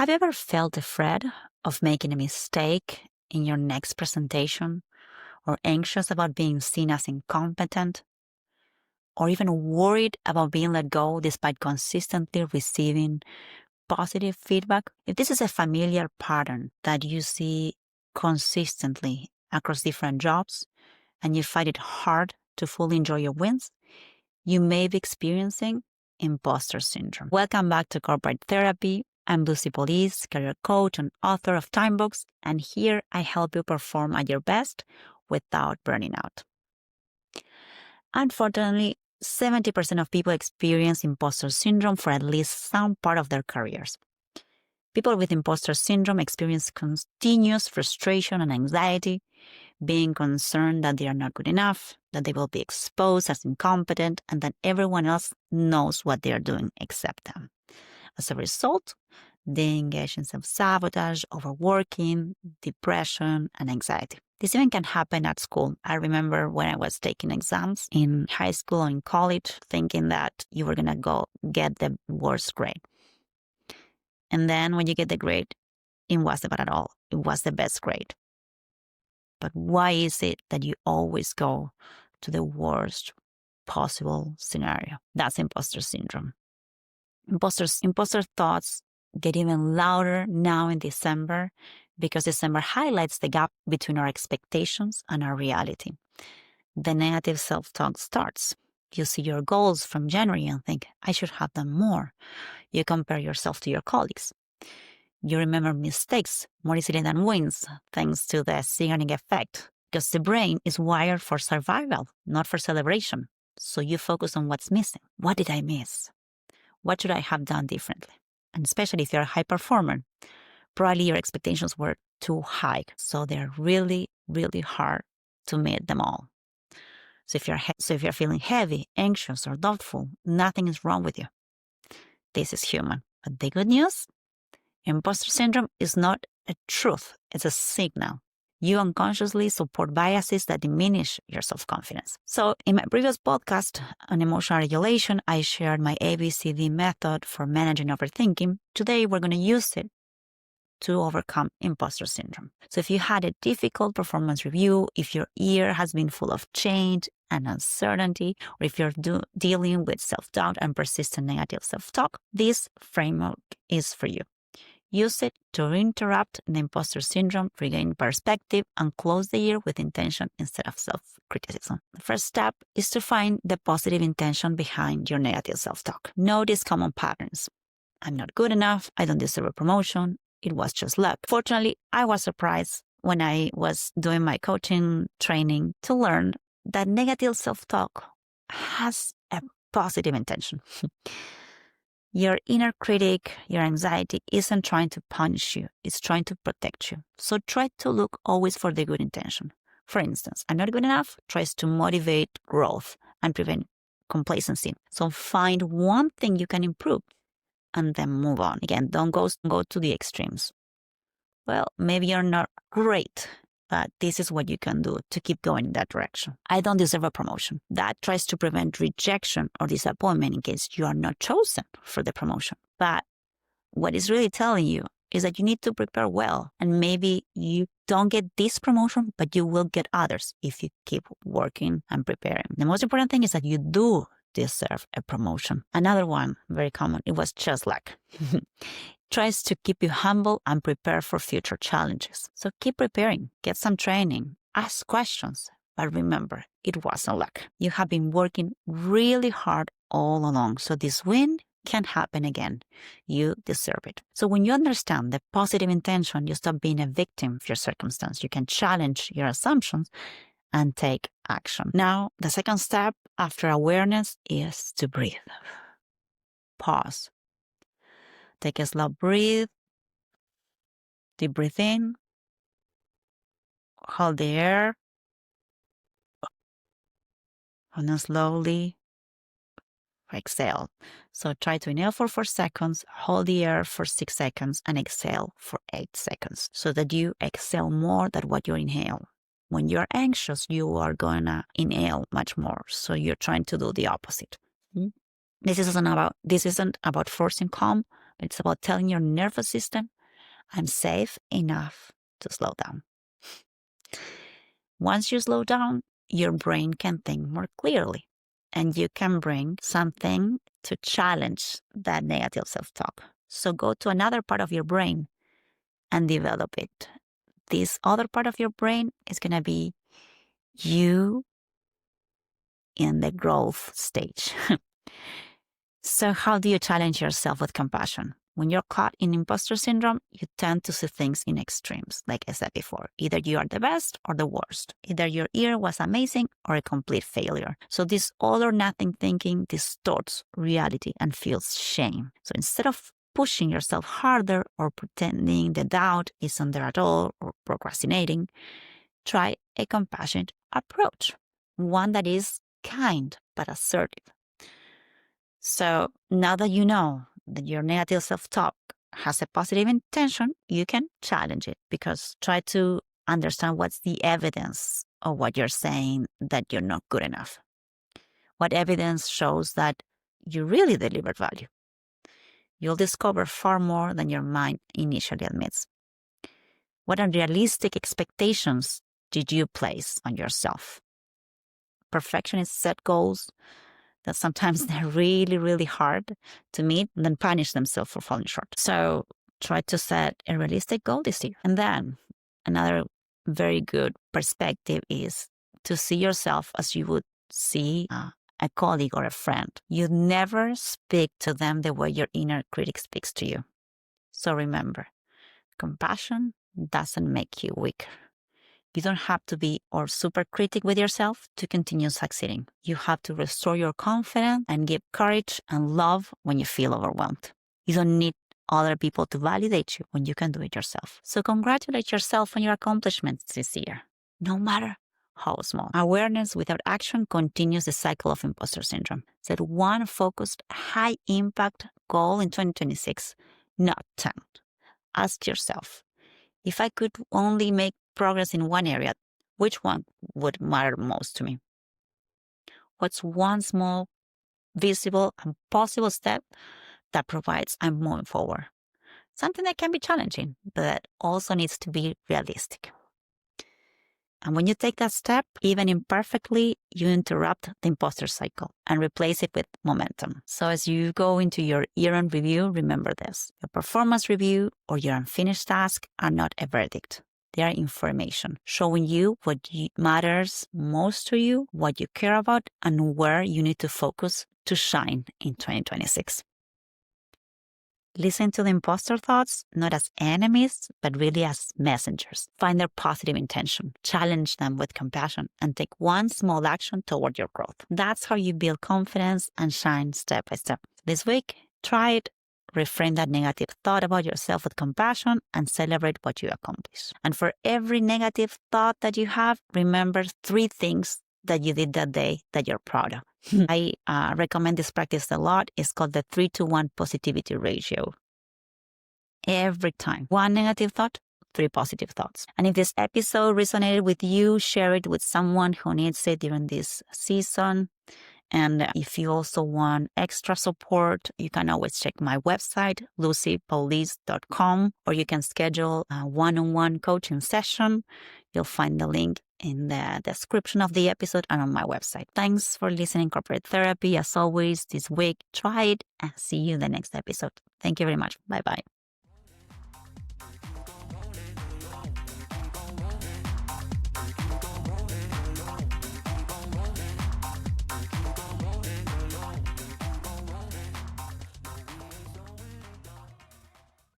Have you ever felt afraid of making a mistake in your next presentation, or anxious about being seen as incompetent, or even worried about being let go despite consistently receiving positive feedback? If this is a familiar pattern that you see consistently across different jobs and you find it hard to fully enjoy your wins, you may be experiencing imposter syndrome. Welcome back to Corporate Therapy. I'm Lucy Paulise, career coach and author of Timebox, and here I help you perform at your best without burning out. Unfortunately, 70% of people experience imposter syndrome for at least some part of their careers. People with imposter syndrome experience continuous frustration and anxiety, being concerned that they are not good enough, that they will be exposed as incompetent, and that everyone else knows what they are doing except them. As a result, they engage in self-sabotage, overworking, depression, and anxiety. This even can happen at school. I remember when I was taking exams in high school or in college, thinking that you were going to get the worst grade. And then when you get the grade, it wasn't bad at all. It was the best grade. But why is it that you always go to the worst possible scenario? That's imposter syndrome. Imposter thoughts get even louder now in December because December highlights the gap between our expectations and our reality. The negative self-talk starts. You see your goals from January and think, I should have done more. You compare yourself to your colleagues. You remember mistakes more easily than wins, thanks to the signaling effect, because the brain is wired for survival, not for celebration. So you focus on what's missing. What did I miss? What should I have done differently? And especially if you're a high performer, probably your expectations were too high. So they're really, really hard to meet them all. So if you're feeling heavy, anxious, or doubtful, nothing is wrong with you. This is human. But the good news? Imposter syndrome is not a truth, it's a signal. You unconsciously support biases that diminish your self-confidence. So in my previous podcast on emotional regulation, I shared my ABCD method for managing overthinking. Today, we're going to use it to overcome imposter syndrome. So if you had a difficult performance review, if your year has been full of change and uncertainty, or if you're dealing with self-doubt and persistent negative self-talk, this framework is for you. Use it to interrupt the imposter syndrome, regain perspective, and close the year with intention instead of self-criticism. The first step is to find the positive intention behind your negative self-talk. Notice common patterns. I'm not good enough. I don't deserve a promotion. It was just luck. Fortunately, I was surprised when I was doing my coaching training to learn that negative self-talk has a positive intention. Your inner critic, your anxiety isn't trying to punish you. It's trying to protect you. So try to look always for the good intention. For instance, I'm not good enough tries to motivate growth and prevent complacency. So find one thing you can improve and then move on. Again, don't go to the extremes. Well, maybe you're not great, but this is what you can do to keep going in that direction. I don't deserve a promotion. That tries to prevent rejection or disappointment in case you are not chosen for the promotion. But what it's really telling you is that you need to prepare well. And maybe you don't get this promotion, but you will get others if you keep working and preparing. The most important thing is that you do deserve a promotion. Another one, very common, it was just luck. Tries to keep you humble and prepare for future challenges. So keep preparing, get some training, ask questions, but remember, it wasn't luck. You have been working really hard all along, so this win can happen again. You deserve it. So when you understand the positive intention, you stop being a victim of your circumstance. You can challenge your assumptions and take action. Now, the second step after awareness is to breathe. Pause. Take a slow breath. Deep breath in. Hold the air. And then slowly exhale. So try to inhale for 4 seconds, hold the air for 6 seconds, and exhale for 8 seconds so that you exhale more than what you inhale. When you're anxious, you are going to inhale much more. So you're trying to do the opposite. This isn't about forcing calm. It's about telling your nervous system I'm safe enough to slow down. Once you slow down, your brain can think more clearly, and you can bring something to challenge that negative self-talk. So go to another part of your brain and develop it. This other part of your brain is going to be you in the growth stage. So how do you challenge yourself with compassion? When you're caught in imposter syndrome, you tend to see things in extremes, like I said before. Either you are the best or the worst. Either your year was amazing or a complete failure. So this all or nothing thinking distorts reality and feels shame. So instead of pushing yourself harder or pretending the doubt isn't there at all or procrastinating, try a compassionate approach, one that is kind but assertive. So now that you know that your negative self-talk has a positive intention, you can challenge it, because try to understand what's the evidence of what you're saying that you're not good enough. What evidence shows that you really delivered value? You'll discover far more than your mind initially admits. What unrealistic expectations did you place on yourself? Perfectionists set goals that sometimes they're really, really hard to meet, and then punish themselves for falling short. So try to set a realistic goal this year. And then another very good perspective is to see yourself as you would see a colleague or a friend. You never speak to them the way your inner critic speaks to you. So remember, compassion doesn't make you weaker. You don't have to be or super critic with yourself to continue succeeding. You have to restore your confidence and give courage and love when you feel overwhelmed. You don't need other people to validate you when you can do it yourself. So congratulate yourself on your accomplishments this year, no matter how small. Awareness without action continues the cycle of imposter syndrome. Set one focused, high-impact goal in 2026, not 10. Ask yourself, if I could only make progress in one area, which one would matter most to me? What's one small, visible, and possible step that provides I'm moving forward? Something that can be challenging, but also needs to be realistic. And when you take that step, even imperfectly, you interrupt the imposter cycle and replace it with momentum. So as you go into your year-end review, remember this. Your performance review or your unfinished task are not a verdict. They are information, showing you what matters most to you, what you care about, and where you need to focus to shine in 2026. Listen to the imposter thoughts not as enemies, but really as messengers. Find their positive intention, challenge them with compassion, and take one small action toward your growth. That's how you build confidence and shine step by step. This week, try it. Reframe that negative thought about yourself with compassion and celebrate what you accomplish. And for every negative thought that you have, remember 3 things that you did that day that you're proud of. I recommend this practice a lot. It's called the 3-to-1 positivity ratio. Every time, 1 negative thought, 3 positive thoughts. And if this episode resonated with you, share it with someone who needs it during this season. And if you also want extra support, you can always check my website, lucypaulise.com, or you can schedule a one-on-one coaching session. You'll find the link in the description of the episode and on my website. Thanks for listening, Corporate Therapy. As always, this week, try it and see you in the next episode. Thank you very much. Bye-bye.